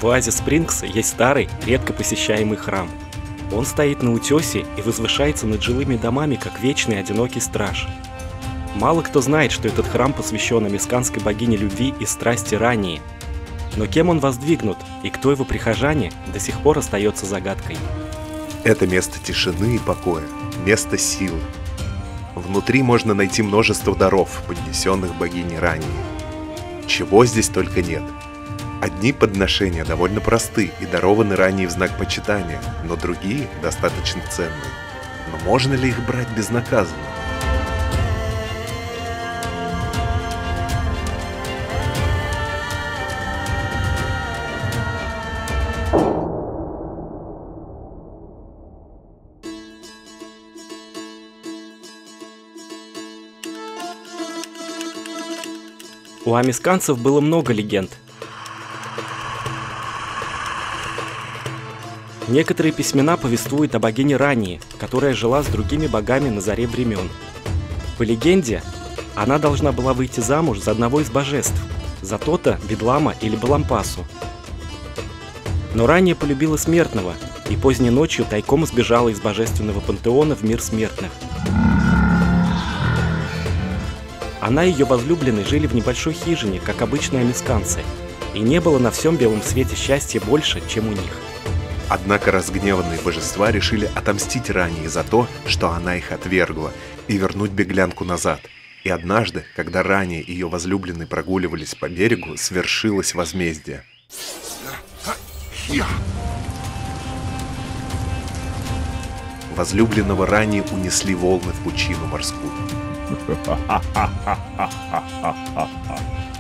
В оазе Спрингс есть старый, редко посещаемый храм. Он стоит на утесе и возвышается над жилыми домами, как вечный одинокий страж. Мало кто знает, что этот храм посвящен амисканской богине любви и страсти Рании. Но кем он воздвигнут и кто его прихожане, до сих пор остается загадкой. Это место тишины и покоя, место силы. Внутри можно найти множество даров, поднесенных богине Рании. Чего здесь только нет. Одни подношения довольно просты и дарованы Рании в знак почитания, но другие достаточно ценные. Но можно ли их брать безнаказанно? У амисканцев было много легенд. Некоторые письмена повествуют о богине Рании, которая жила с другими богами на заре времен. По легенде, она должна была выйти замуж за одного из божеств, за Тота, Бедлама или Балампасу. Но Рания полюбила смертного и поздней ночью тайком сбежала из божественного пантеона в мир смертных. Она и ее возлюбленный жили в небольшой хижине, как обычные амисканцы, и не было на всем белом свете счастья больше, чем у них. Однако разгневанные божества решили отомстить Рании за то, что она их отвергла, и вернуть беглянку назад. И однажды, когда Рания и ее возлюбленный прогуливались по берегу, свершилось возмездие. Возлюбленного Рании унесли волны в пучину морскую.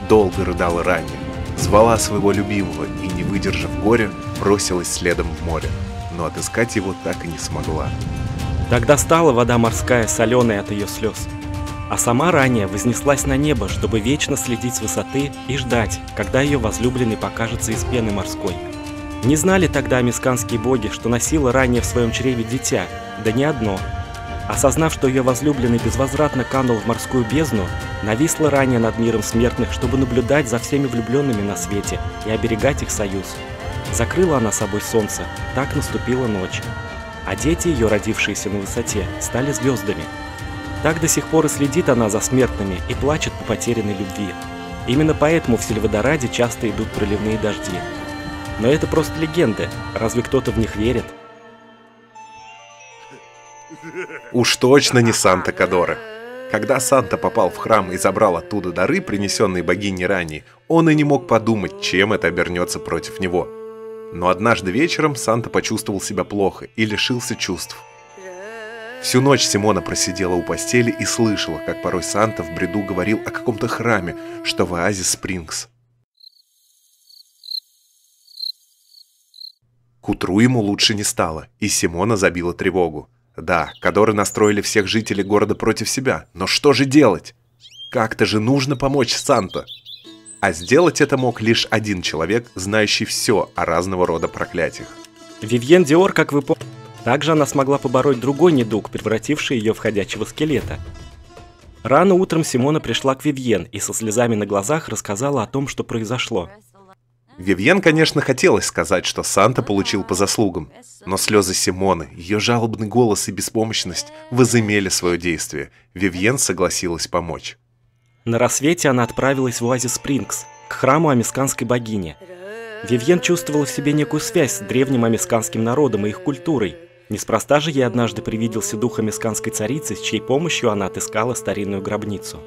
Долго рыдала Рания, звала своего любимого и, не выдержав горя, бросилась следом в море, но отыскать его так и не смогла. Тогда стала вода морская соленой от ее слез, а сама Рания вознеслась на небо, чтобы вечно следить с высоты и ждать, когда ее возлюбленный покажется из пены морской. Не знали тогда амисканские боги, что носила Рания в своем чреве дитя, да не одно. Осознав, что ее возлюбленный безвозвратно канул в морскую бездну, нависла Рания над миром смертных, чтобы наблюдать за всеми влюбленными на свете и оберегать их союз. Закрыла она собой солнце, так наступила ночь. А дети ее, родившиеся на высоте, стали звездами. Так до сих пор и следит она за смертными и плачет по потерянной любви. Именно поэтому в Сильвадораде часто идут проливные дожди. Но это просто легенды, разве кто-то в них верит? Уж точно не Санта-Кадора. Когда Санта попал в храм и забрал оттуда дары, принесенные богине Рании, он и не мог подумать, чем это обернется против него. Но однажды вечером Санта почувствовал себя плохо и лишился чувств. Всю ночь Симона просидела у постели и слышала, как порой Санта в бреду говорил о каком-то храме, что в оазе Спрингс. К утру ему лучше не стало, и Симона забила тревогу. Да, Кадоры настроили всех жителей города против себя, но что же делать? Как-то же нужно помочь Санта. А сделать это мог лишь один человек, знающий все о разного рода проклятиях. Вивьен Диор, как вы помните, также она смогла побороть другой недуг, превративший ее в ходячего скелета. Рано утром Симона пришла к Вивьен и со слезами на глазах рассказала о том, что произошло. Вивьен, конечно, хотелось сказать, что Санта получил по заслугам, но слезы Симоны, ее жалобный голос и беспомощность возымели свое действие. Вивьен согласилась помочь. На рассвете она отправилась в оазис Спрингс, к храму амисканской богини. Вивьен чувствовала в себе некую связь с древним амисканским народом и их культурой. Неспроста же ей однажды привиделся дух амисканской царицы, с чьей помощью она отыскала старинную гробницу.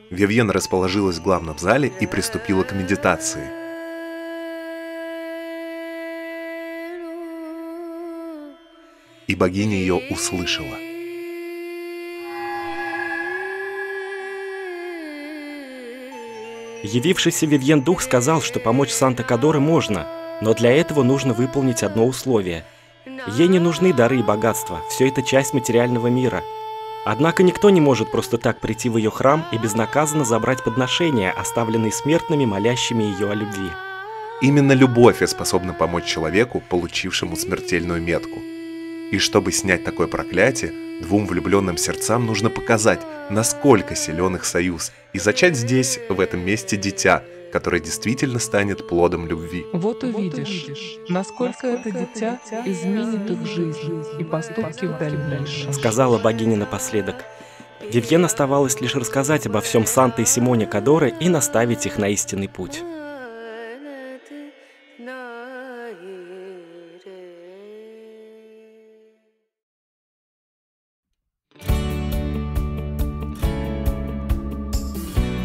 Вивьен расположилась в главном зале и приступила к медитации. И богиня ее услышала. Явившийся Вивьен дух сказал, что помочь Санта-Кадоре можно, но для этого нужно выполнить одно условие. Ей не нужны дары и богатства, все это часть материального мира. Однако никто не может просто так прийти в ее храм и безнаказанно забрать подношения, оставленные смертными, молящими ее о любви. Именно любовь и способна помочь человеку, получившему смертельную метку. И чтобы снять такое проклятие, двум влюбленным сердцам нужно показать, насколько силен их союз, и зачать здесь, в этом месте, дитя, которое действительно станет плодом любви. Вот увидишь, насколько это дитя изменит их жизнь и поступки в дальнейшем. Сказала богиня напоследок. Вивьен оставалось лишь рассказать обо всем Санте и Симоне Кадоре и наставить их на истинный путь.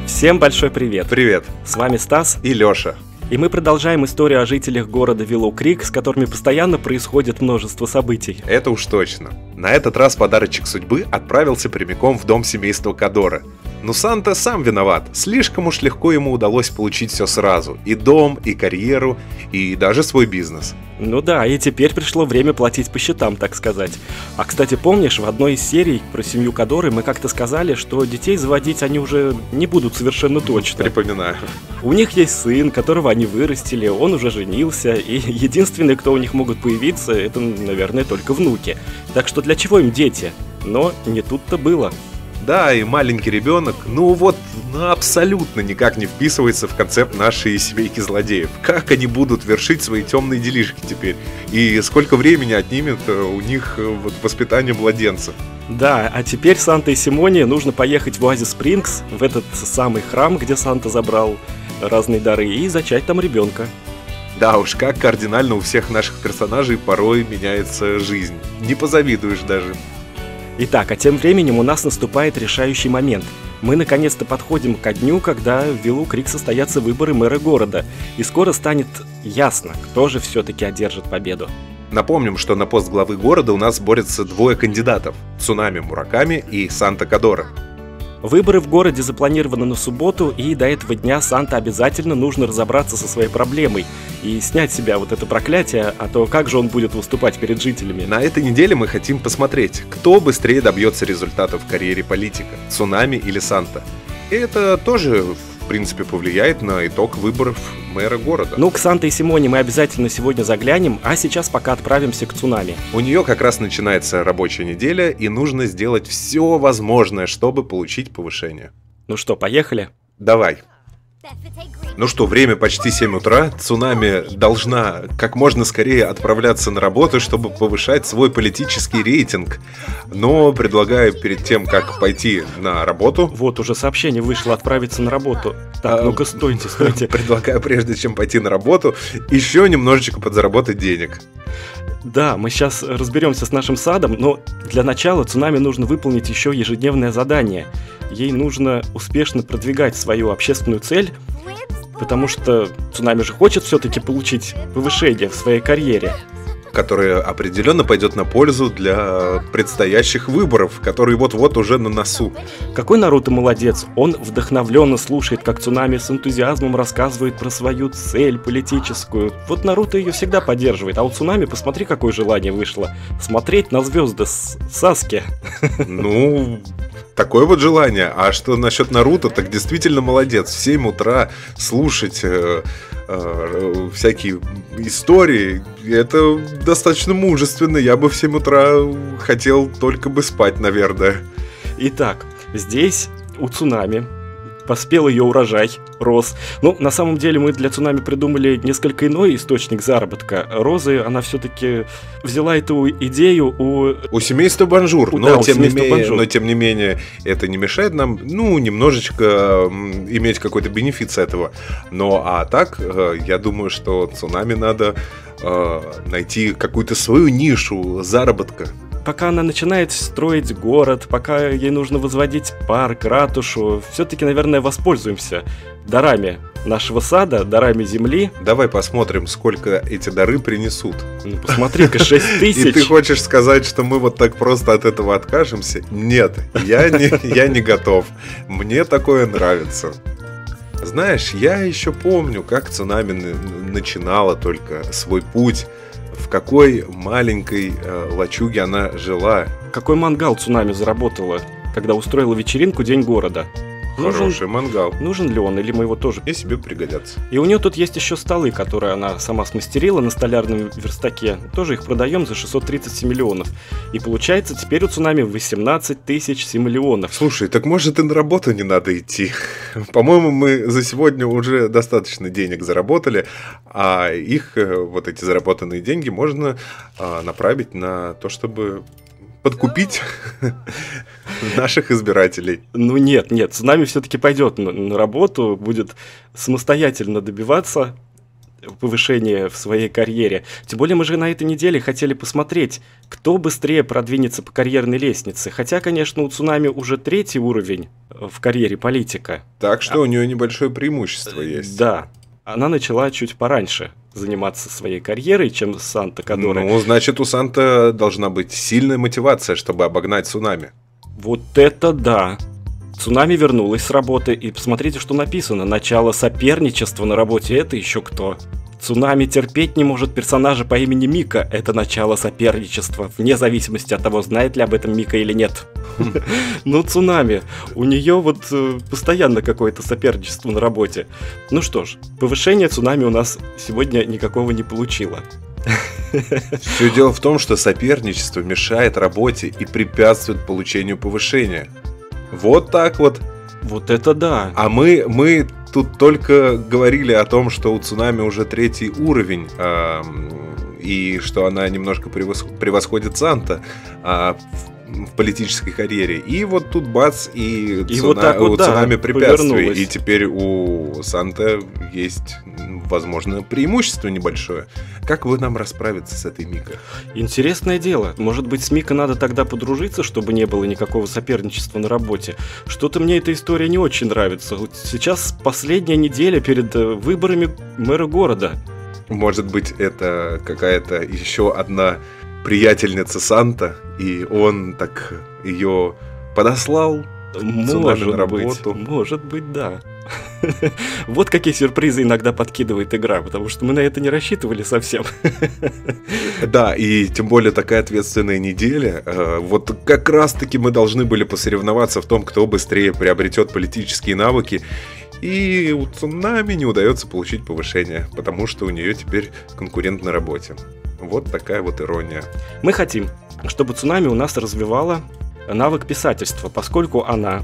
Всем большой привет! Привет! С вами Стас И Лёша. И мы продолжаем историю о жителях города Виллоу-Крик, с которыми постоянно происходит множество событий. Это уж точно. На этот раз подарочек судьбы отправился прямиком в дом семейства Кадоре. Но Санта сам виноват. Слишком уж легко ему удалось получить все сразу. И дом, и карьеру, и даже свой бизнес. Ну да, и теперь пришло время платить по счетам, так сказать. А, кстати, помнишь, в одной из серий про семью Кадоры мы как-то сказали, что детей заводить они уже не будут совершенно точно. Припоминаю. У них есть сын, которого они вырастили, он уже женился, и единственные, кто у них могут появиться, это, наверное, только внуки. Так что для чего им дети? Но не тут-то было. Да, и маленький ребенок, абсолютно никак не вписывается в концепт нашей семейки злодеев. Как они будут вершить свои темные делишки теперь? И сколько времени отнимет у них воспитание младенца? Да, а теперь Санта и Симоне нужно поехать в Оазис Спрингс, в этот самый храм, где Санта забрал разные дары, и зачать там ребенка. Да уж, как кардинально у всех наших персонажей порой меняется жизнь. Не позавидуешь даже. Итак, а тем временем у нас наступает решающий момент. Мы наконец-то подходим ко дню, когда в Виллоу-Крик состоятся выборы мэра города, и скоро станет ясно, кто же все-таки одержит победу. Напомним, что на пост главы города у нас борются двое кандидатов – Цунами Мураками и Санта Кадоре. Выборы в городе запланированы на субботу, и до этого дня Санта обязательно нужно разобраться со своей проблемой и снять с себя вот это проклятие, а то как же он будет выступать перед жителями? На этой неделе мы хотим посмотреть, кто быстрее добьется результатов в карьере политика – Цунами или Санта. И это тоже, в принципе, повлияет на итог выборов мэра города. Ну, к Санте и Симоне мы обязательно сегодня заглянем, а сейчас пока отправимся к Цунами. У нее как раз начинается рабочая неделя, и нужно сделать все возможное, чтобы получить повышение. Ну что, поехали? Давай. Ну что, время почти 7 утра. Цунами должна как можно скорее отправляться на работу, чтобы повышать свой политический рейтинг. Но предлагаю перед тем, как пойти на работу... Вот, уже сообщение вышло отправиться на работу. Так, ну-ка, стойте. Предлагаю, прежде чем пойти на работу, еще немножечко подзаработать денег. Да, мы сейчас разберемся с нашим садом, но для начала Цунами нужно выполнить еще ежедневное задание. Ей нужно успешно продвигать свою общественную цель, потому что Цунами же хочет все-таки получить повышение в своей карьере. Которое определенно пойдет на пользу для предстоящих выборов, которые вот-вот уже на носу. Какой Наруто молодец! Он вдохновленно слушает, как Цунами с энтузиазмом рассказывает про свою цель политическую. Вот Наруто ее всегда поддерживает, а у Цунами, посмотри, какое желание вышло. Смотреть на звезды с Саске. Ну, такое вот желание. А что насчет Наруто, так действительно молодец. В 7 утра слушать всякие истории, это достаточно мужественно. Я бы в 7 утра хотел только бы спать, наверное. Итак, здесь у Цунами поспел ее урожай, рос. Ну, на самом деле мы для Цунами придумали несколько иной источник заработка. Розы, она все-таки взяла эту идею у семейства Бонжур. Но тем не менее, это не мешает нам, немножечко иметь какой-то бенефит с этого. А так, я думаю, что Цунами надо найти какую-то свою нишу заработка. Пока она начинает строить город, пока ей нужно возводить парк, ратушу, все-таки, наверное, воспользуемся дарами нашего сада, дарами земли. Давай посмотрим, сколько эти дары принесут. Ну, посмотри-ка, 6000. И ты хочешь сказать, что мы вот так просто от этого откажемся? Нет, я не готов. Мне такое нравится. Знаешь, я еще помню, как Цунами начинала только свой путь. В какой маленькой лачуге она жила. Какой мангал Цунами заработала, когда устроила вечеринку День города. Хороший мангал. Нужен ли он, или мы его тоже... И себе пригодятся. И у нее тут есть еще столы, которые она сама смастерила на столярном верстаке. Тоже их продаем за 630 симиллионов. И получается теперь у цунами 18 тысяч симиллионов. Слушай, так может и на работу не надо идти. По-моему, мы за сегодня уже достаточно денег заработали, а их, вот эти заработанные деньги, можно направить на то, чтобы подкупить наших избирателей. Ну нет, цунами все-таки пойдет на работу, будет самостоятельно добиваться повышения в своей карьере. Тем более мы же на этой неделе хотели посмотреть, кто быстрее продвинется по карьерной лестнице. Хотя, конечно, у цунами уже 3-й уровень в карьере политика. Так что у нее небольшое преимущество есть. Да. Она начала чуть пораньше заниматься своей карьерой, чем Санта Кадора. Ну, значит, у Санта должна быть сильная мотивация, чтобы обогнать цунами. Вот это да! Цунами вернулась с работы, и посмотрите, что написано. Начало соперничества на работе. Это еще кто? Цунами терпеть не может персонажа по имени Мика. Это начало соперничества, вне зависимости от того, знает ли об этом Мика или нет. Ну, Цунами, у нее вот постоянно какое-то соперничество на работе. Ну что ж, повышение Цунами у нас сегодня никакого не получило. Все дело в том, что соперничество мешает работе и препятствует получению повышения. Вот так вот. Вот это да. А мы тут только говорили о том, что у цунами уже 3-й уровень, и что она немножко превосходит Санта в политической карьере. И вот тут бац, и вот так вот, у цунами препятствие. повернулась. И теперь у Санта есть, возможно, преимущество небольшое. Как вы нам расправиться с этой Микой? Интересное дело. Может быть, с Микой надо тогда подружиться, чтобы не было никакого соперничества на работе? Что-то мне эта история не очень нравится. Вот сейчас последняя неделя перед выборами мэра города. Может быть, это какая-то еще одна приятельница Санта, и он так ее подослал цунами на работу. Может быть, да. Вот какие сюрпризы иногда подкидывает игра, потому что мы на это не рассчитывали совсем. Да, и тем более такая ответственная неделя. Вот как раз-таки мы должны были посоревноваться в том, кто быстрее приобретет политические навыки. И у цунами не удается получить повышение, потому что у нее теперь конкурент на работе. Вот такая вот ирония. Мы хотим, чтобы цунами у нас развивала навык писательства, поскольку она,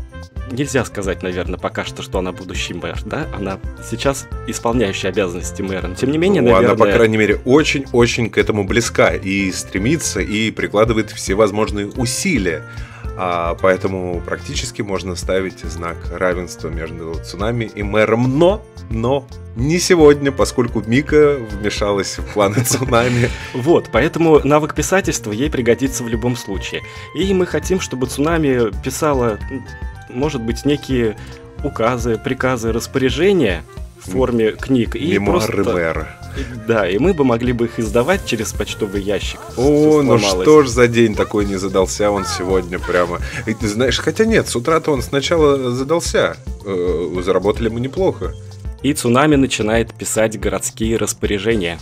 нельзя сказать, наверное, пока что она будущий мэр, да? Она сейчас исполняющая обязанности мэра. Тем не менее, наверное... Она, по крайней мере, очень-очень к этому близка и стремится, и прикладывает все возможные усилия. Поэтому практически можно ставить знак равенства между цунами и мэром. Но не сегодня, поскольку Мика вмешалась в планы цунами. Вот, поэтому навык писательства ей пригодится в любом случае. И мы хотим, чтобы цунами писала, может быть, некие указы, приказы, распоряжения в форме книг. Мемуары мэра. Да, и мы бы могли бы их издавать через почтовый ящик. О, ну что ж за день такой не задался он сегодня прямо. И ты знаешь, хотя нет, с утра-то он сначала задался. Заработали мы неплохо. И цунами начинает писать городские распоряжения.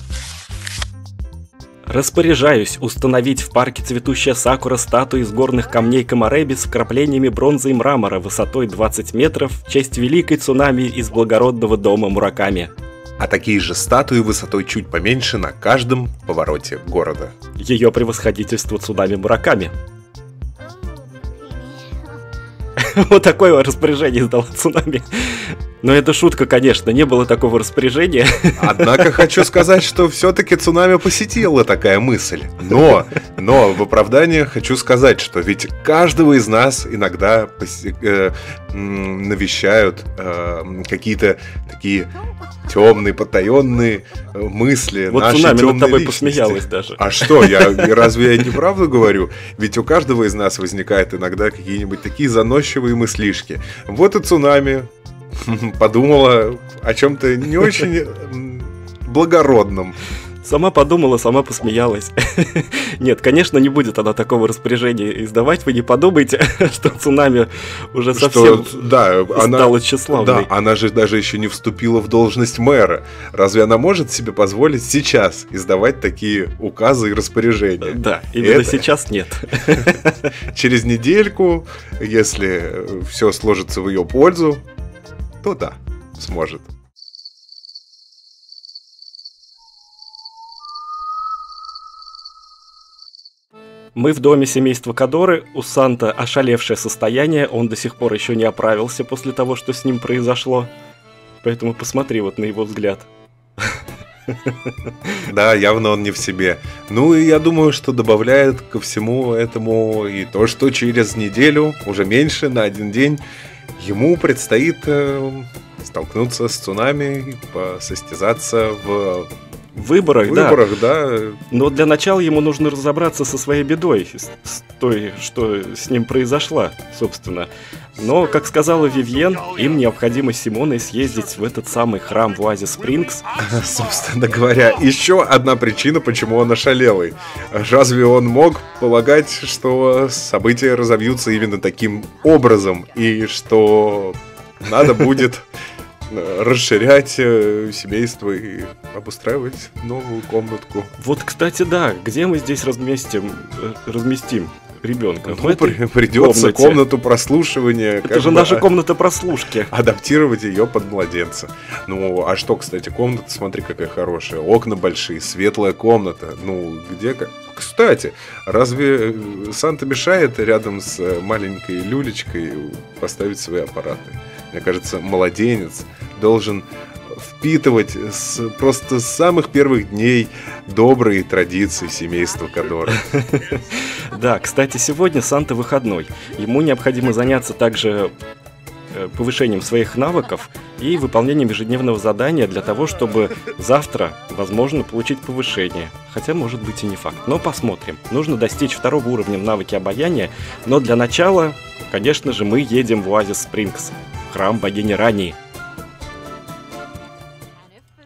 Распоряжаюсь установить в парке цветущая сакура статуи из горных камней Камарэби с вкраплениями бронзы и мрамора высотой 20 метров в честь великой цунами из благородного дома Мураками. А такие же статуи высотой чуть поменьше на каждом повороте города. Ее превосходительство цунами Мураками. Вот такое распоряжение издала цунами. Но это шутка, конечно, не было такого распоряжения. Однако хочу сказать, что все-таки цунами посетила такая мысль. Но в оправдание хочу сказать, что ведь каждого из нас иногда навещают какие-то такие темные, потаенные мысли. Вот наши цунами над тобой личности. Посмеялась даже. А что, разве я неправду говорю? Ведь у каждого из нас возникают иногда какие-нибудь такие заносчивые мыслишки. Вот и цунами подумала о чем-то не очень благородном. Сама подумала, сама посмеялась. Нет, конечно, не будет она такого распоряжения издавать. Вы не подумайте, что цунами уже совсем стала тщеславной. Да, она же даже еще не вступила в должность мэра. Разве она может себе позволить сейчас издавать такие указы и распоряжения? Да, именно сейчас нет. Через недельку, если все сложится в ее пользу, то да, сможет. Мы в доме семейства Кадоры, у Санта ошалевшее состояние, он до сих пор еще не оправился после того, что с ним произошло. Поэтому посмотри вот на его взгляд. Да, явно он не в себе. Ну и я думаю, что добавляет ко всему этому и то, что через неделю, уже меньше, на один день, ему предстоит столкнуться с цунами, состязаться в выборах, да. Но для начала ему нужно разобраться со своей бедой, с той, что с ним произошла, собственно. Но, как сказала Вивьен, им необходимо с Симоной съездить в этот самый храм в Оазис Спрингс. Собственно говоря, еще одна причина, почему он ошалелый. Разве он мог полагать, что события разовьются именно таким образом, и что надо будет расширять семейство и обустраивать новую комнатку? Вот, кстати, да, где мы здесь разместим ребенка? Ну, придется комнату прослушивания. Это же наша комната прослушки. Адаптировать ее под младенца. Ну, а что, кстати, комната, смотри, какая хорошая. Окна большие, светлая комната. Ну, где как. Кстати, разве Санта мешает рядом с маленькой люлечкой поставить свои аппараты? Мне кажется, младенец должен впитывать просто с самых первых дней добрые традиции семейства Кадоры. Да, кстати, сегодня Санта выходной. Ему необходимо заняться также повышением своих навыков и выполнением ежедневного задания для того, чтобы завтра, возможно, получить повышение. Хотя, может быть, и не факт. Но посмотрим. Нужно достичь 2-го уровня в навыке обаяния. Но для начала, конечно же, мы едем в Оазис Спрингс, храм богини Рании.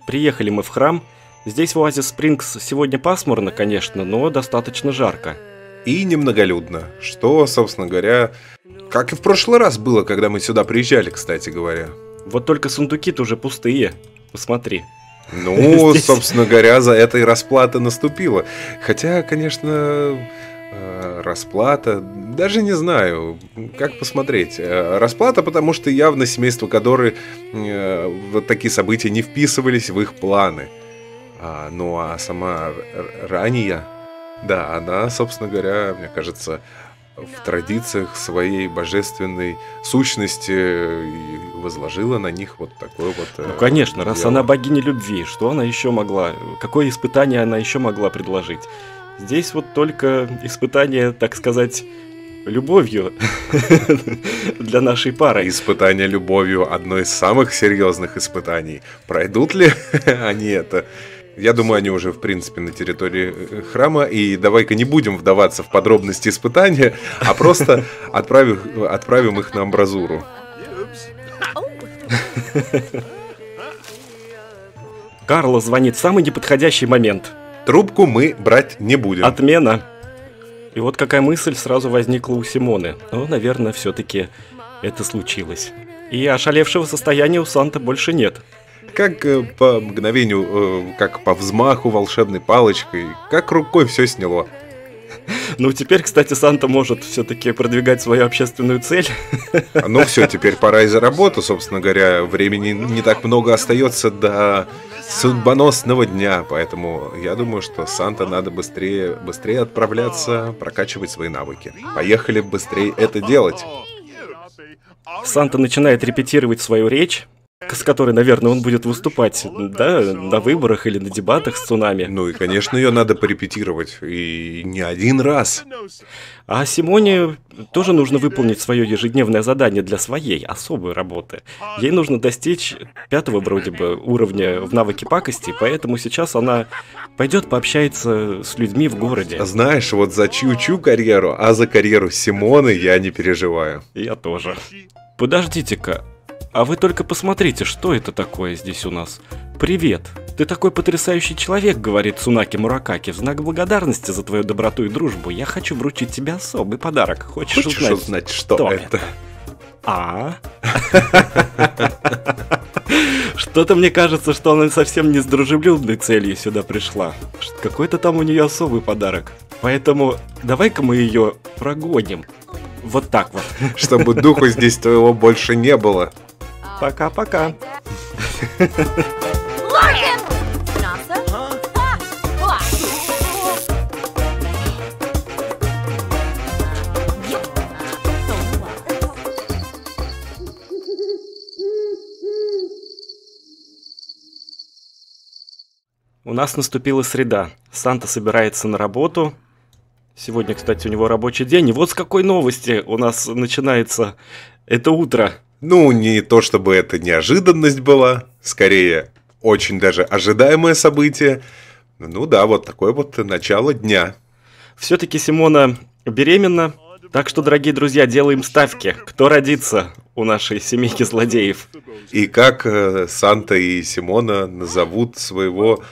Приехали мы в храм. Здесь в Оазис Спрингс сегодня пасмурно, конечно, но достаточно жарко. И немноголюдно, что, собственно говоря, как и в прошлый раз было, когда мы сюда приезжали, кстати говоря. Вот только сундуки-то уже пустые, посмотри. Ну, собственно говоря, за это и расплата наступила. Хотя, конечно, расплата, даже не знаю, как посмотреть. Расплата, потому что явно семейство Кадоры вот такие события не вписывались в их планы. Ну а сама Рания, да, она, собственно говоря, мне кажется, в традициях своей божественной сущности возложила на них вот такой вот... Ну, конечно, раз она богиня любви, что она еще могла, какое испытание она еще могла предложить? Здесь вот только испытание, так сказать, любовью для нашей пары. Испытание любовью — одно из самых серьезных испытаний. Пройдут ли они это? Я думаю, они уже, в принципе, на территории храма. И давай-ка не будем вдаваться в подробности испытания, а просто отправим их на амбразуру. Карло звонит в самый неподходящий момент. Трубку мы брать не будем. Отмена. И вот какая мысль сразу возникла у Симоны. Ну, наверное, все-таки это случилось. И ошалевшего состояния у Санты больше нет. Как по мгновению, как по взмаху волшебной палочкой, как рукой все сняло. Ну, теперь, кстати, Санта может все-таки продвигать свою общественную цель. Ну, все, теперь пора и за работу, собственно говоря. Времени не так много остается до судьбоносного дня, поэтому я думаю, что Санта надо быстрее отправляться, прокачивать свои навыки. Поехали быстрее это делать. Санта начинает репетировать свою речь, с которой, наверное, он будет выступать, да, на выборах или на дебатах с цунами. Ну и, конечно, ее надо порепетировать, и не один раз. А Симоне тоже нужно выполнить свое ежедневное задание для своей особой работы. Ей нужно достичь 5-го, вроде бы, уровня в навыке пакости, поэтому сейчас она пойдет пообщается с людьми в городе. Знаешь, вот за чью-чью карьеру, а за карьеру Симоны я не переживаю. Я тоже. Подождите-ка. А вы только посмотрите, что это такое здесь у нас. Привет, ты такой потрясающий человек, говорит Цунаки Муракаки. В знак благодарности за твою доброту и дружбу я хочу вручить тебе особый подарок. Хочешь узнать, что это? Что-то мне кажется, что она совсем не с дружелюбной целью сюда пришла. Какой-то там у нее особый подарок. Поэтому давай-ка мы ее прогоним. Вот так вот. Чтобы духу здесь твоего больше не было. Пока-пока. У нас наступила среда. Санта собирается на работу. Сегодня, кстати, у него рабочий день. И вот с какой новости у нас начинается это утро. Ну, не то чтобы это неожиданность была, скорее, очень даже ожидаемое событие. Ну да, вот такое вот начало дня. Все-таки Симона беременна. Так что, дорогие друзья, делаем ставки. Кто родится у нашей семейки злодеев? И как Санта и Симона назовут своего...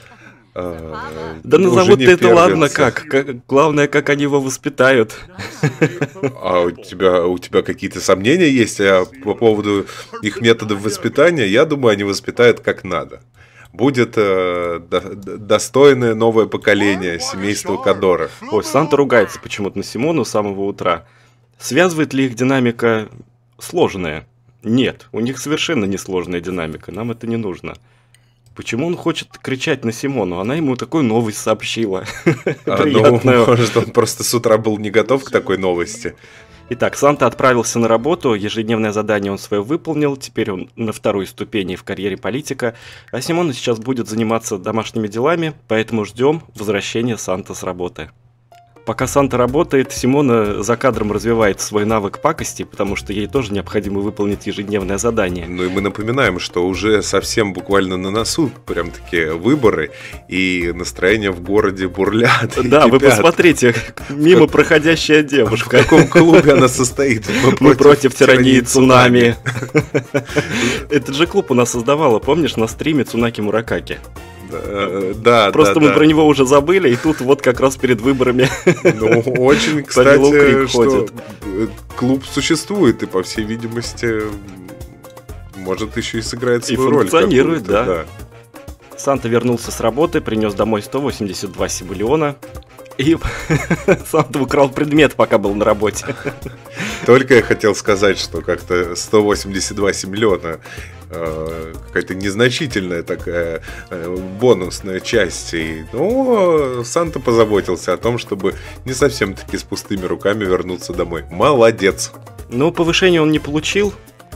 Да назовут это ладно как. Главное, как они его воспитают. А у тебя какие-то сомнения есть по поводу их методов воспитания? Я думаю, они воспитают как надо. Будет достойное новое поколение семейства Кадора. Ой, Санта ругается почему-то на Симону с самого утра. Связывает ли их динамика сложная? Нет, у них совершенно не сложная динамика, нам это не нужно. Почему он хочет кричать на Симону? Она ему такую новость сообщила. Ну, может, он просто с утра был не готов к такой новости. Итак, Санта отправился на работу, ежедневное задание он свое выполнил, теперь он на второй ступени в карьере политика, а Симона сейчас будет заниматься домашними делами, поэтому ждем возвращения Санта с работы. Пока Санта работает, Симона за кадром развивает свой навык пакости, потому что ей тоже необходимо выполнить ежедневное задание. Ну и мы напоминаем, что уже совсем буквально на носу прям-таки выборы, и настроение в городе бурлят. Да, вы посмотрите, мимо проходящая девушка. В каком клубе она состоит? Мы против тирании цунами. Этот же клуб у нас создавала, помнишь, на стриме Цунаки Муракаки? Да, просто мы про него уже забыли, и тут вот как раз перед выборами. Ну, очень, кстати, что клуб существует, и, по всей видимости, может, еще и сыграет свою роль. И функционирует, да. Санта вернулся с работы, принес домой 182 сибиллиона. И Санта украл предмет, пока был на работе. Только я хотел сказать, что как-то 182 миллиона какая-то незначительная такая бонусная часть. Но Санта позаботился о том, чтобы не совсем-таки с пустыми руками вернуться домой. Молодец! Но повышение он не получил.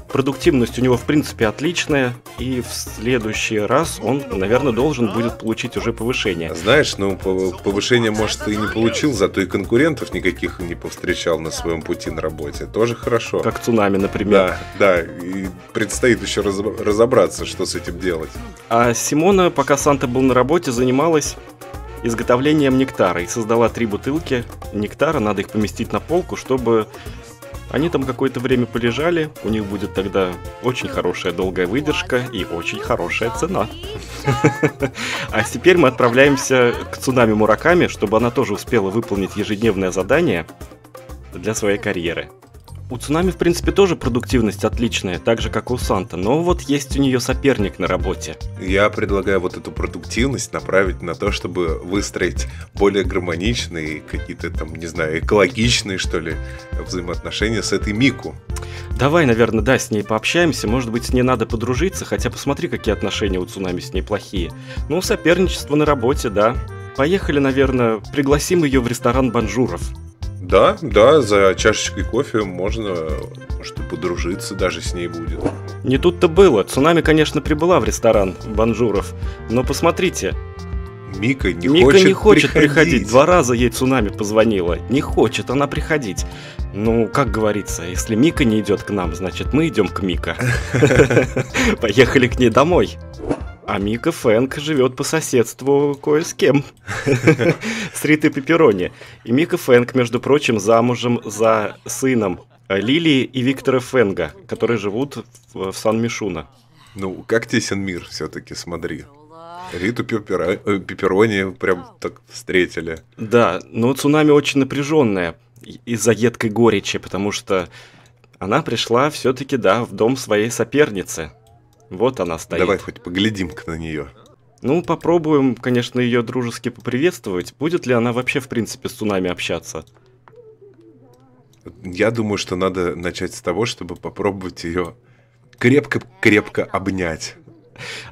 Продуктивность у него, в принципе, отличная, и в следующий раз он, наверное, должен будет получить уже повышение. Знаешь, ну, повышение, может, и не получил, зато и конкурентов никаких не повстречал на своем пути на работе. Тоже хорошо. Как Цунами, например. Да, и предстоит еще разобраться, что с этим делать. А Симона, пока Санта был на работе, занималась изготовлением нектара и создала 3 бутылки нектара. Надо их поместить на полку, чтобы... Они там какое-то время полежали, у них будет тогда очень хорошая долгая выдержка и очень хорошая цена. А теперь мы отправляемся к Цунами Мураками, чтобы она тоже успела выполнить ежедневное задание для своей карьеры. У Цунами, в принципе, тоже продуктивность отличная, так же, как у Санта, но вот есть у нее соперник на работе. Я предлагаю вот эту продуктивность направить на то, чтобы выстроить более гармоничные, какие-то там, не знаю, экологичные, что ли, взаимоотношения с этой Мику. Давай, наверное, да, с ней пообщаемся, может быть, с ней надо подружиться, хотя посмотри, какие отношения у Цунами с ней плохие. Ну, соперничество на работе, да. Поехали, наверное, пригласим ее в ресторан Бонжуров. Да, за чашечкой кофе можно, может, и подружиться даже с ней будет. Не тут-то было. Цунами, конечно, прибыла в ресторан Бонжуров, но посмотрите. Мика не хочет приходить. 2 раза ей Цунами позвонила. Не хочет она приходить. Ну, как говорится, если Мика не идет к нам, значит, мы идем к Мика. Поехали к ней домой. А Мика Фэнк живет по соседству кое с кем. С Ритой Пепперони. И Мика Фэнк, между прочим, замужем за сыном Лилии и Виктора Фенга, которые живут в Сан-Мишуно. Ну, как тесен мир все-таки, смотри. Риту Пепперони прям так встретили. Да, но цунами очень напряженная из-за едкой горечи, потому что она пришла все-таки, да, в дом своей соперницы. Вот она стоит. Давай хоть поглядим-ка на нее. Ну, попробуем, конечно, ее дружески поприветствовать. Будет ли она вообще, в принципе, с цунами общаться? Я думаю, что надо начать с того, чтобы попробовать ее крепко-крепко обнять.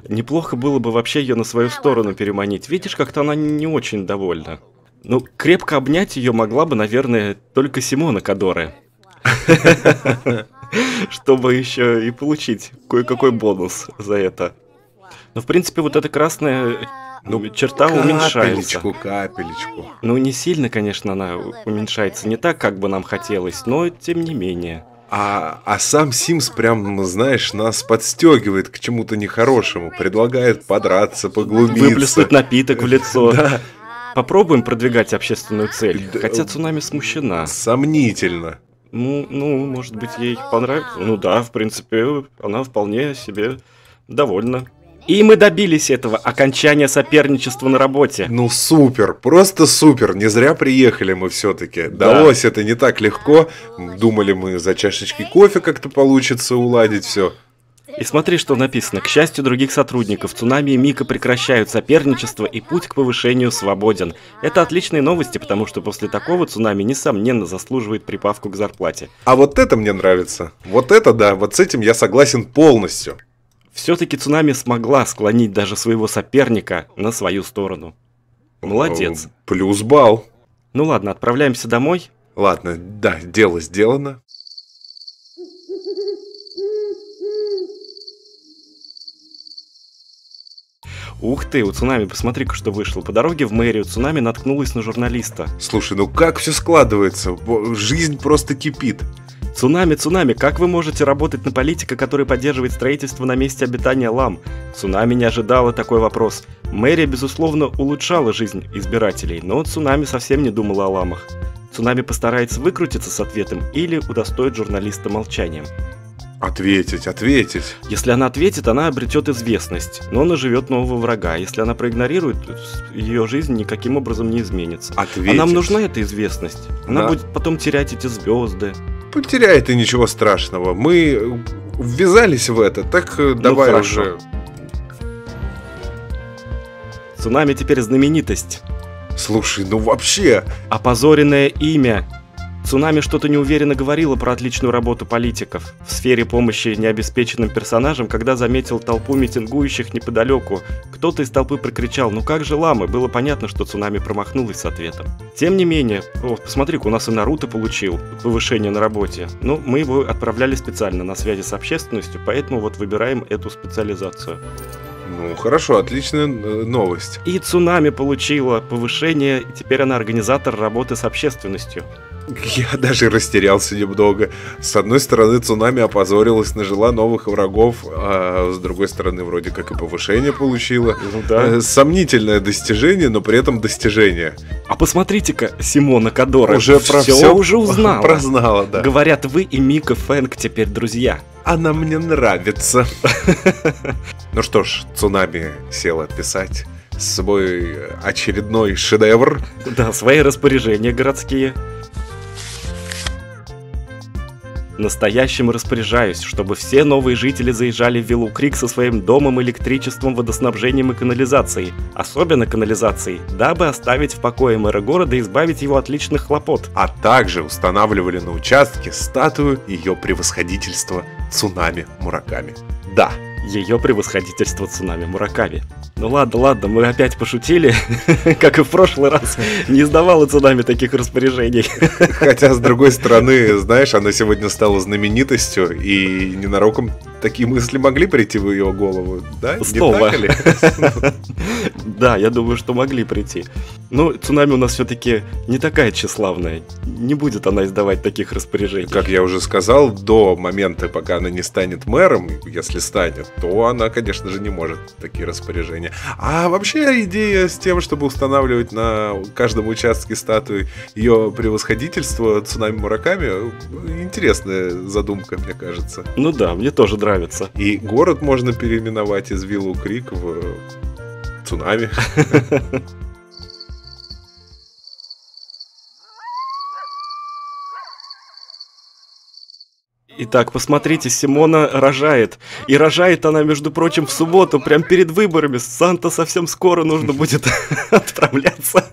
Неплохо было бы вообще ее на свою сторону переманить. Видишь, как-то она не очень довольна. Ну, крепко обнять ее могла бы, наверное, только Симона Кадоре. Чтобы еще и получить кое-какой бонус за это. Но, в принципе, вот эта красная черта уменьшается. Капелечку. Ну, не сильно, конечно, она уменьшается. Не так, как бы нам хотелось, но тем не менее. А сам Симс прям, знаешь, нас подстегивает к чему-то нехорошему. Предлагает подраться, поглумиться. Выплеснуть напиток в лицо. Да. Попробуем продвигать общественную цель. Хотя цунами смущена. Сомнительно. Ну, может быть, ей понравится. Ну да, в принципе, она вполне себе довольна. И мы добились этого, окончания соперничества на работе. Ну супер, просто супер, не зря приехали мы все-таки. Далось это не так легко, думали мы за чашечкой кофе как-то получится уладить все. И смотри, что написано. К счастью других сотрудников, Цунами и Мика прекращают соперничество, и путь к повышению свободен. Это отличные новости, потому что после такого Цунами, несомненно, заслуживает прибавку к зарплате. А вот это мне нравится. Вот это да, вот с этим я согласен полностью. Все-таки Цунами смогла склонить даже своего соперника на свою сторону. Молодец. Плюс балл. Ну ладно, отправляемся домой. Ладно, да, дело сделано. Ух ты, у Цунами, посмотри-ка, что вышло. По дороге в мэрию Цунами наткнулась на журналиста. Слушай, ну как все складывается? Жизнь просто кипит. Цунами, как вы можете работать на политика, который поддерживает строительство на месте обитания лам? Цунами не ожидала такой вопрос. Мэрия, безусловно, улучшала жизнь избирателей, но Цунами совсем не думала о ламах. Цунами постарается выкрутиться с ответом или удостоит журналиста молчанием. Ответить. Если она ответит, она обретет известность, но наживет нового врага. Если она проигнорирует, ее жизнь никаким образом не изменится. Ответить. А нам нужна эта известность. Она будет потом терять эти звезды. Потеряет и ничего страшного. Мы ввязались в это, так давай хорошо. уже. Цунами теперь знаменитость. Слушай, ну вообще. Опозоренное имя. Цунами что-то неуверенно говорила про отличную работу политиков в сфере помощи необеспеченным персонажам, когда заметил толпу митингующих неподалеку. Кто-то из толпы прокричал: «Ну как же ламы?» Было понятно, что Цунами промахнулась с ответом. Тем не менее, посмотри-ка, у нас и Наруто получил повышение на работе. Но мы его отправляли специально на связи с общественностью, поэтому вот выбираем эту специализацию. Ну хорошо, отличная новость. И Цунами получила повышение, и теперь она организатор работы с общественностью. Я даже растерялся немного. С одной стороны, Цунами опозорилась, нажила новых врагов, а с другой стороны, вроде как и повышение получила. Ну да. Сомнительное достижение, но при этом достижение. А посмотрите-ка, Симона Кадоре Уже про все уже узнала. Прознала, да. Говорят, вы и Мика Фэнг теперь друзья. Она мне нравится. Ну что ж, Цунами села писать свой очередной шедевр. Да, свои распоряжения городские. Настоящим распоряжаюсь, чтобы все новые жители заезжали в Виллоу Крик со своим домом, электричеством, водоснабжением и канализацией. Особенно канализацией, дабы оставить в покое мэра города и избавить его от личных хлопот. А также устанавливали на участке статую ее превосходительства Цунами Мураками. Да. Ее превосходительство Цунами Мураками. Ну ладно, мы опять пошутили, как и в прошлый раз. Не издавала Цунами таких распоряжений. Хотя, с другой стороны, знаешь, она сегодня стала знаменитостью и ненароком такие мысли могли прийти в ее голову, да? Снова. Не так ли? Да, я думаю, что могли прийти. Но цунами у нас все-таки не такая тщеславная. Не будет она издавать таких распоряжений. Как я уже сказал, до момента, пока она не станет мэром, если станет, то она, конечно же, не может такие распоряжения. А вообще идея с тем, чтобы устанавливать на каждом участке статуи ее превосходительство Цунами Мураками, интересная задумка, мне кажется. Ну да, мне тоже нравится. И город можно переименовать из Виллоу Крик в Цунами. Итак, посмотрите, Симона рожает. И рожает она, между прочим, в субботу, прям перед выборами. Санта совсем скоро нужно будет отправляться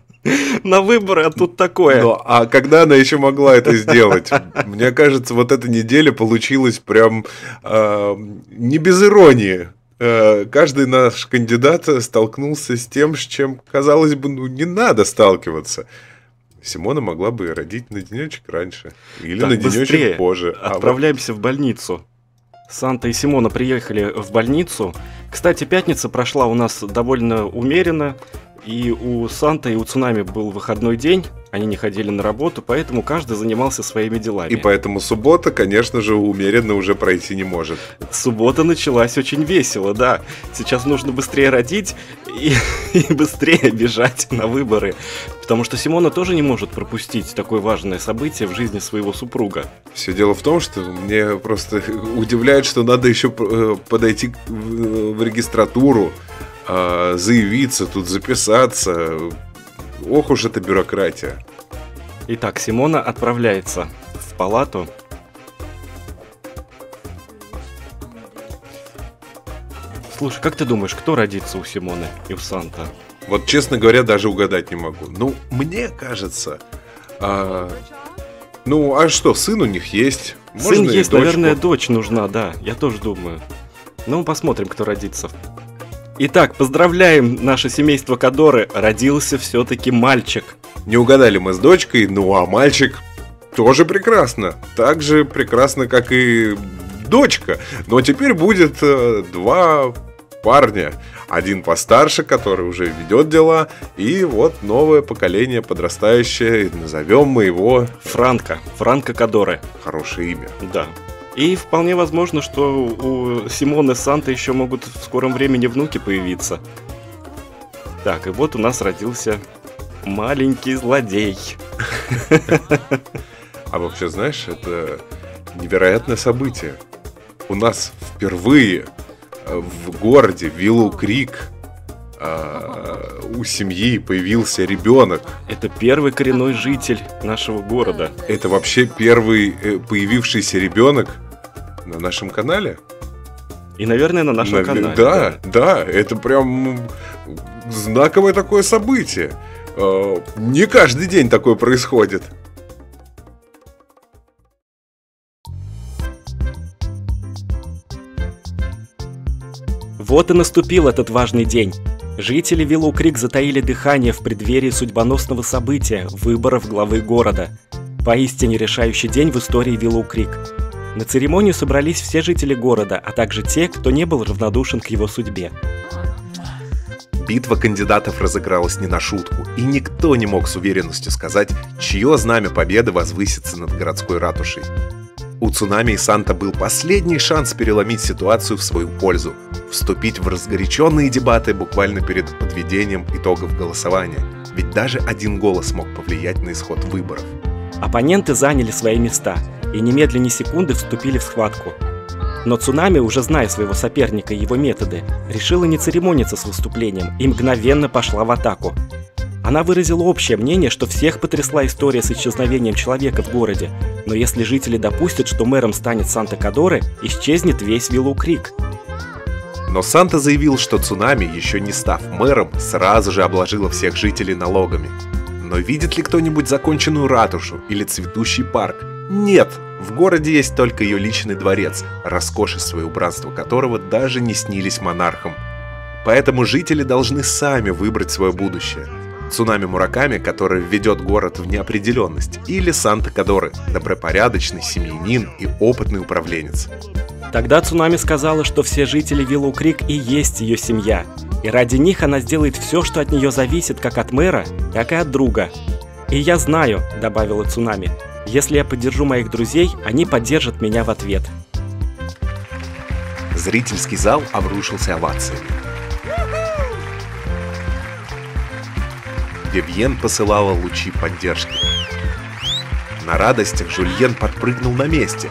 на выборы, а тут такое. Ну, а когда она еще могла это сделать? Мне кажется, вот эта неделя получилась прям не без иронии. Каждый наш кандидат столкнулся с тем, с чем, казалось бы, не надо сталкиваться. Симона могла бы родить на денечек раньше. Или Так, на денечек позже. Отправляемся в больницу. Санта и Симона приехали в больницу. Кстати, пятница прошла у нас довольно умеренно. И у Санта и у Цунами был выходной день. Они не ходили на работу, поэтому каждый занимался своими делами. И поэтому суббота, конечно же, умеренно уже пройти не может. Суббота началась очень весело, да. Сейчас нужно быстрее родить и быстрее бежать на выборы. Потому что Симона тоже не может пропустить такое важное событие в жизни своего супруга. Все дело в том, что мне просто удивляет, что надо еще подойти в регистратуру, заявиться, тут записаться. Ох уж эта бюрократия. Итак, Симона отправляется в палату. Слушай, как ты думаешь, кто родится у Симоны и у Санта? Вот, честно говоря, даже угадать не могу. Ну, мне кажется... ну, а что, сын у них есть? Сын Можно есть, дочку. наверное, дочь нужна, да. Я тоже думаю. Ну, посмотрим, кто родится. Итак, поздравляем наше семейство Кадоры. Родился все-таки мальчик. Не угадали мы с дочкой, ну а мальчик тоже прекрасно. Так же прекрасно, как и дочка. Но теперь будет два парня. Один постарше, который уже ведет дела. И вот новое поколение подрастающее. Назовем мы его... Франко Кадоры. Хорошее имя. Да. И вполне возможно, что у Симоны и Санты еще могут в скором времени внуки появиться. Так, и вот у нас родился маленький злодей. А вообще, знаешь, это невероятное событие. У нас впервые в городе Виллоу Крик у семьи появился ребенок. Это первый коренной житель нашего города. Это вообще первый появившийся ребенок на нашем канале. И, наверное, на нашем канале. Да, это прям знаковое такое событие. Не каждый день такое происходит. Вот и наступил этот важный день. Жители Виллоу Крик затаили дыхание в преддверии судьбоносного события – выборов главы города. Поистине решающий день в истории Виллоу Крик. На церемонию собрались все жители города, а также те, кто не был равнодушен к его судьбе. Битва кандидатов разыгралась не на шутку, и никто не мог с уверенностью сказать, чье знамя победы возвысится над городской ратушей. У Цунами и Санта был последний шанс переломить ситуацию в свою пользу, вступить в разгоряченные дебаты буквально перед подведением итогов голосования, ведь даже один голос мог повлиять на исход выборов. Оппоненты заняли свои места и немедленно ни секунды вступили в схватку. Но Цунами, уже зная своего соперника и его методы, решила не церемониться с выступлением и мгновенно пошла в атаку. Она выразила общее мнение, что всех потрясла история с исчезновением человека в городе, но если жители допустят, что мэром станет Санта Кадоры, исчезнет весь Виллоу Крик. Но Санта заявил, что Цунами, еще не став мэром, сразу же обложила всех жителей налогами. Но видит ли кто-нибудь законченную ратушу или цветущий парк? Нет! В городе есть только ее личный дворец, роскошество и убранство которого даже не снились монархам. Поэтому жители должны сами выбрать свое будущее. Цунами Мураками, который введет город в неопределенность, или Санта Кодоры, добропорядочный семьянин и опытный управленец. Тогда Цунами сказала, что все жители Виллоу Крик и есть ее семья, и ради них она сделает все, что от нее зависит, как от мэра, так и от друга. «И я знаю», — добавила Цунами, — «если я поддержу моих друзей, они поддержат меня в ответ». Зрительский зал обрушился овациями. Вивьен посылала лучи поддержки. На радостях Жульен подпрыгнул на месте.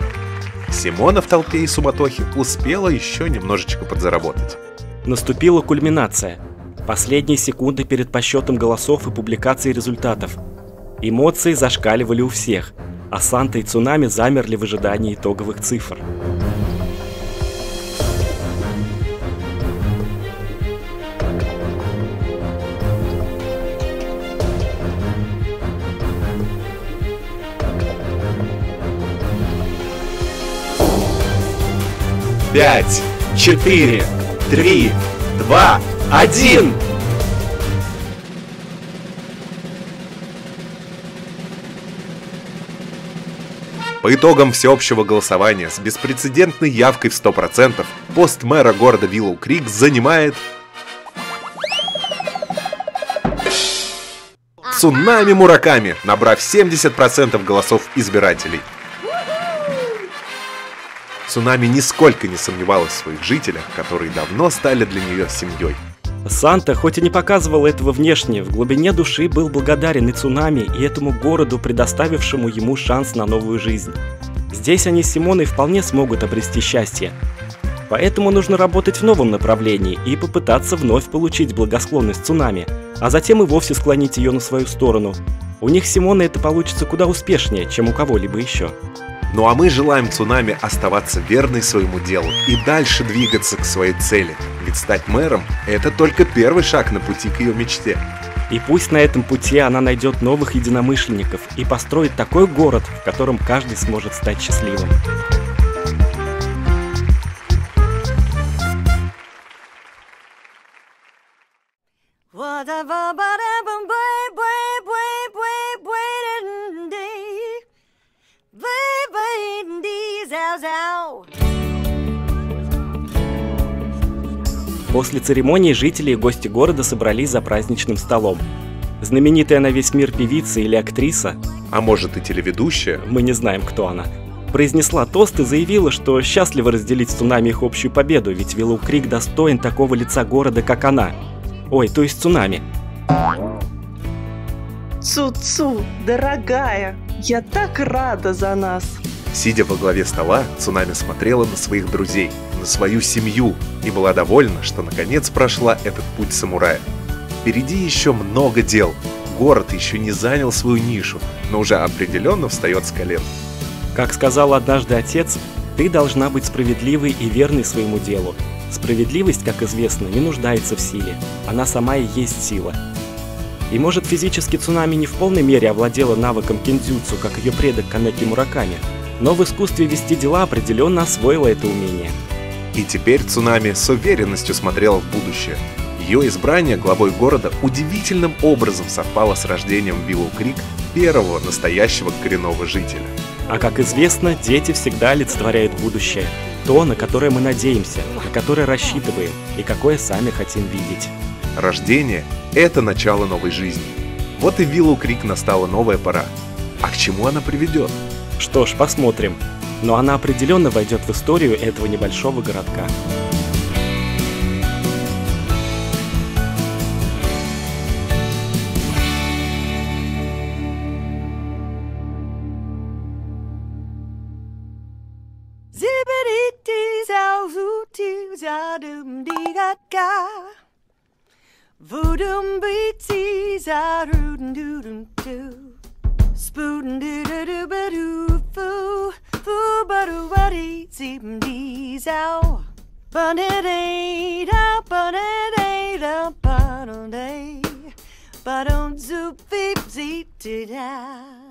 Симона в толпе и суматохе успела еще немножечко подзаработать. Наступила кульминация. Последние секунды перед подсчетом голосов и публикацией результатов. Эмоции зашкаливали у всех, а Санта и Цунами замерли в ожидании итоговых цифр. Пять, 4, 3, 2, 1. По итогам всеобщего голосования с беспрецедентной явкой в 100% пост мэра города Виллоу Крик занимает Цунами Мураками, набрав 70% голосов избирателей. Цунами нисколько не сомневалась в своих жителях, которые давно стали для нее семьей. Санта, хоть и не показывал этого внешне, в глубине души был благодарен и Цунами, и этому городу, предоставившему ему шанс на новую жизнь. Здесь они с Симоной вполне смогут обрести счастье. Поэтому нужно работать в новом направлении и попытаться вновь получить благосклонность Цунами, а затем и вовсе склонить ее на свою сторону. У них с Симоной это получится куда успешнее, чем у кого-либо еще. Ну а мы желаем Цунами оставаться верной своему делу и дальше двигаться к своей цели. Ведь стать мэром – это только первый шаг на пути к ее мечте. И пусть на этом пути она найдет новых единомышленников и построит такой город, в котором каждый сможет стать счастливым. После церемонии жители и гости города собрались за праздничным столом. Знаменитая на весь мир певица или актриса, а может и телеведущая, мы не знаем, кто она, произнесла тост и заявила, что счастлива разделить с Цунами их общую победу, ведь Виллоу Крик достоин такого лица города, как она. Ой, то есть Цунами. Цу-цу, дорогая, я так рада за нас. Сидя во главе стола, Цунами смотрела на своих друзей, на свою семью и была довольна, что наконец прошла этот путь самурая. Впереди еще много дел. Город еще не занял свою нишу, но уже определенно встает с колен. Как сказал однажды отец, ты должна быть справедливой и верной своему делу. Справедливость, как известно, не нуждается в силе. Она сама и есть сила. И может физически Цунами не в полной мере овладела навыком кендзюцу, как ее предок Канеки Мураками, но в искусстве вести дела определенно освоила это умение. И теперь Цунами с уверенностью смотрела в будущее. Ее избрание главой города удивительным образом совпало с рождением Виллоу Крик первого настоящего коренного жителя. А как известно, дети всегда олицетворяют будущее. То, на которое мы надеемся, на которое рассчитываем и какое сами хотим видеть. Рождение – это начало новой жизни. Вот и Виллоу Крик настала новая пора. А к чему она приведет? Что ж, посмотрим. Но она определенно войдет в историю этого небольшого городка. Spoon doo doo doo ba doo foo foo ba doo ba dee zim dee zow ba dee dee da ba dee da ba doo dee ba doo zoop beep zee dee da.